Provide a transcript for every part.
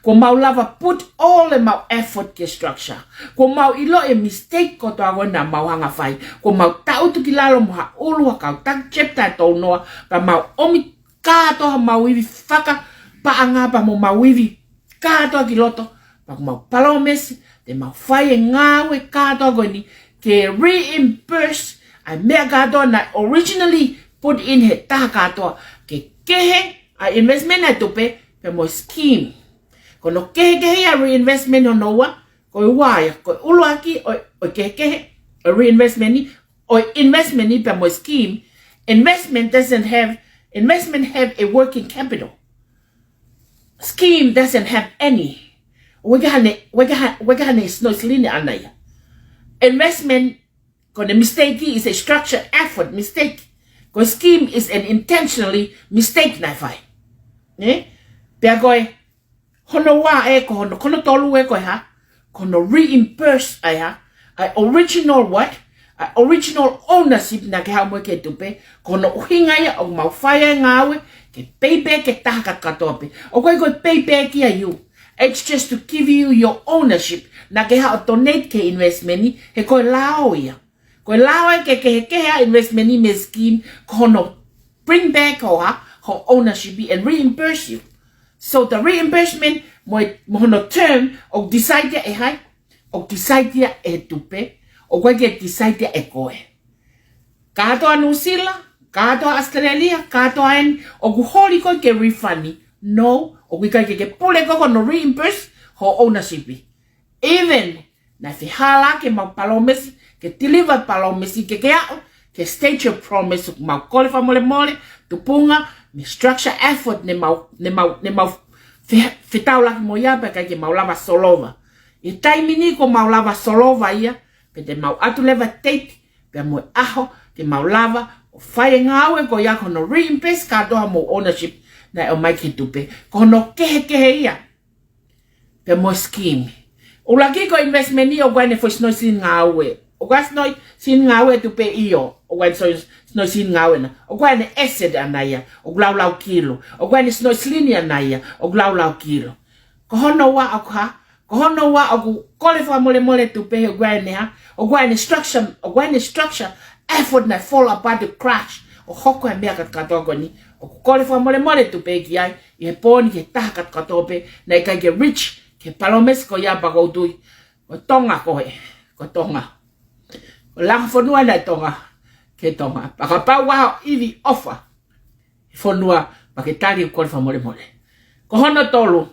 Ko mau lava put all the mau effort ke structure. Ko mau ilo e mistake ko to agona mau hanga fai. Ko mau tau tu kilalo mo ha ulu ha kau tak chapter to noa pa mau omi ka to ha mau iwi faka pa anga pa mo mau iwi ka to kiloto pa mau palomes de mau fai ngawe ka to goni ke reimburse I mea ka to na originally put in he taha ka to ke kehe a investment na tupe pe mo scheme. Kono kehe ya reinvestment no noa ko waya ko uluaki o kehe a reinvestment ni or investment ni pe mo scheme. Investment have a working capital. Scheme doesn't have any. Wegahane is no slini anaya. Investment the mistake is a structured effort mistake. Because scheme is an intentionally mistake na fai. Pea koe hono wa e ko hono kono tolu e koe ha kono reimburse ai ha original what? Original ownership na ke hamo ke tupe kono uhinga ya o mau faya ngawe ke payback ke taha katope o koe koe payback ya you. It's just to give you your ownership na ke ha donate ke investment ni he koe lao ya koe lao e ke ha investment ni me scheme kono bring back ho ownership and reimburse you. So the reimbursement mo no term o decide e hai o decide e tupe o koe ke decide e koe. Kato a New Zealand, kato a Australia, kato a en o kuholi koe ke refund. No, o koe ke pule koe no reimburse ho ownership. Even na fihala ke mau palomesi, ke deliver palomesi ke au, ke state your promise mau kole FAKAMOLEMOLE, tupunga, me structure effort ne mau fitau laki mo ya pe ke mau lava solova. I taimini ko mau lava solova ia, pe te mau atu leva take, pe mo aho, te mau lava, o fai ngawe ko ya kono reimburse ka doha mo ownership na o mai ki tupe. Kono kehe ia, pe mo scheme. O laki ko investment ni o gwane fo sno sin ngawe. O gwas no sin ngawe tupe iyo. O gwane sno sin ngawe na. O gwane asset anaya. O glau kilo. O gwane sno slini anaya. O glau kilo. Ko hono wa akha. Ko hono wa aku kole FAKAMOLEMOLE tupe o gwane ha. O gwane structure effort na fall apart to crash. O hoko e mea katatogo ni. O kole FAKAMOLEMOLE tupe KIAI. I poni ke taha katatope. Na ikai ke rich. Ke palomes ko ya ba ko tui. Ko Tonga koe. Ko Tonga. Ko lang fonua na Tonga. Ke Tonga. Pakapau wa iwi offer. Fonua paketari kole FAKAMOLEMOLE. Ko hono tolu.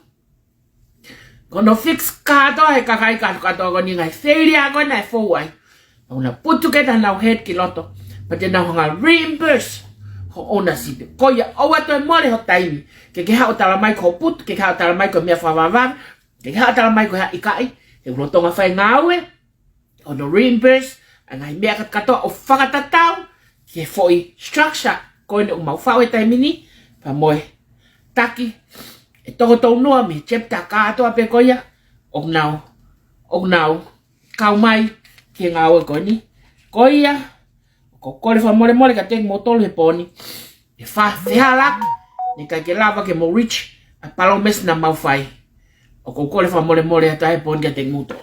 Kono fix kato e kakai kato ko ni ngai failure ko na forward. Ona put together now head kiloto. But then now reimburse ho ownership. Ko ya owato mole ho time. Ke ha o talamai ko put ke ha o talamai ko mea fawavan. Ke ha TALAMAI ko ha IKAI, he rotonga fai ngawe, o no reimburse, and I mea kato o whakatatau, ke foi structure, ko ene o mau whau e taimini, pa moe taki, e toko tau noa me chapter katoa pe koia, og nau, kau mai, ke ngawe ko ni, koia, ko kole FAKAMOLEMOLE ka teng motolo he poni, e whahalak, ne ka ke lava ke mo rich, a palomes na mau fai. O ko kole FAKAMOLEMOLE hata he pon ke teng muto.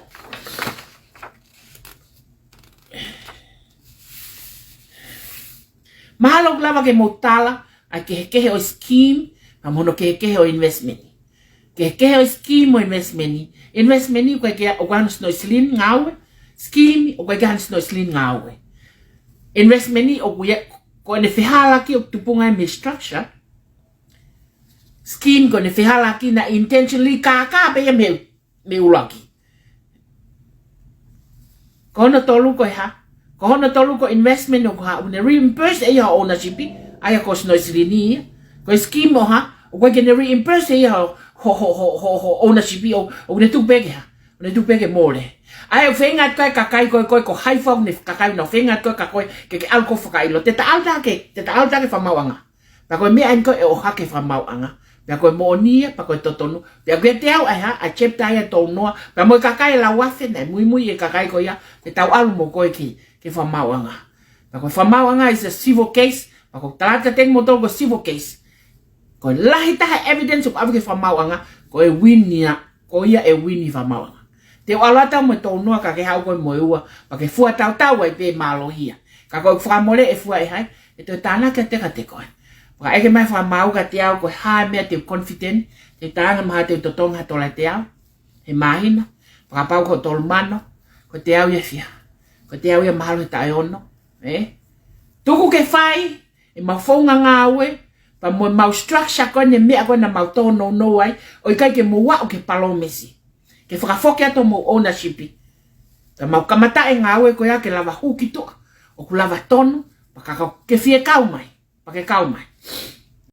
Mahalo lava ke motala a kehe o scheme, ma mono kehe o investment. Kehe o scheme o investment. Investment ni ko ke o gano sno slin ngawe, scheme o ko gano sno slin ngawe. Investment ni o ko ne fihala ki o tupunga me structure. Scheme ko ne fihala ki na intentionally kaka be me ulaki. Kono tolu ko ha. Kono tolu ko investment o ha une reimburse e ya ownership ai ko sno silini. Ko scheme o ha o ko ne reimburse e ya ho ownership o ne tu bege ha. Ne tu bege mole. Ai fenga ko kakai ko high form ne kakai no fenga ko kakoi ke alko FAKAI lo te alta ke FAKAMAU'ANGA. Pa ko me an ko e o ha ke FAKAMAU'ANGA. Pea koe moonia, pa koe totonu. Pea koe te au ai ha, a chepta ai a tau noa. Pea moe kakai la wafe, na mui e kakai ko ia, te tau alu mo koe ki FAKAMAU'ANGA. Pea koe FAKAMAU'ANGA is a civil case, pa koe talata teng mo tau ko civil case. Koe lahi taha evidence of avi ke FAKAMAU'ANGA, ko e winia KOIA e wini whamauanga. Te walata mo tō noa ka ke hau koe mo ua, pa ke fua tau tau ai te malohia. Ka koe whamole e fua e hai, e tō tāna ka teka te koe. Waka eke mai whamauga te au koe hae mea te confident, te tāanga maha te totonga tola te au, he mahina, waka pau ko tolu mano, ko te au ia fia, ko te au ia mahalo he tae ono, Tuku ke whai, e mawhaunga Ngaue, pa mo mau structure koe ne mea koe na mau tōno no ai, o i kai ke mo wao ke palomesi. Ke whakafoki ato mo ownershipi. Ta mau kamata e Ngaue koe a ke lava huki toa, o ku lava tonu, pa ke fie kau mai, pa ke kau mai.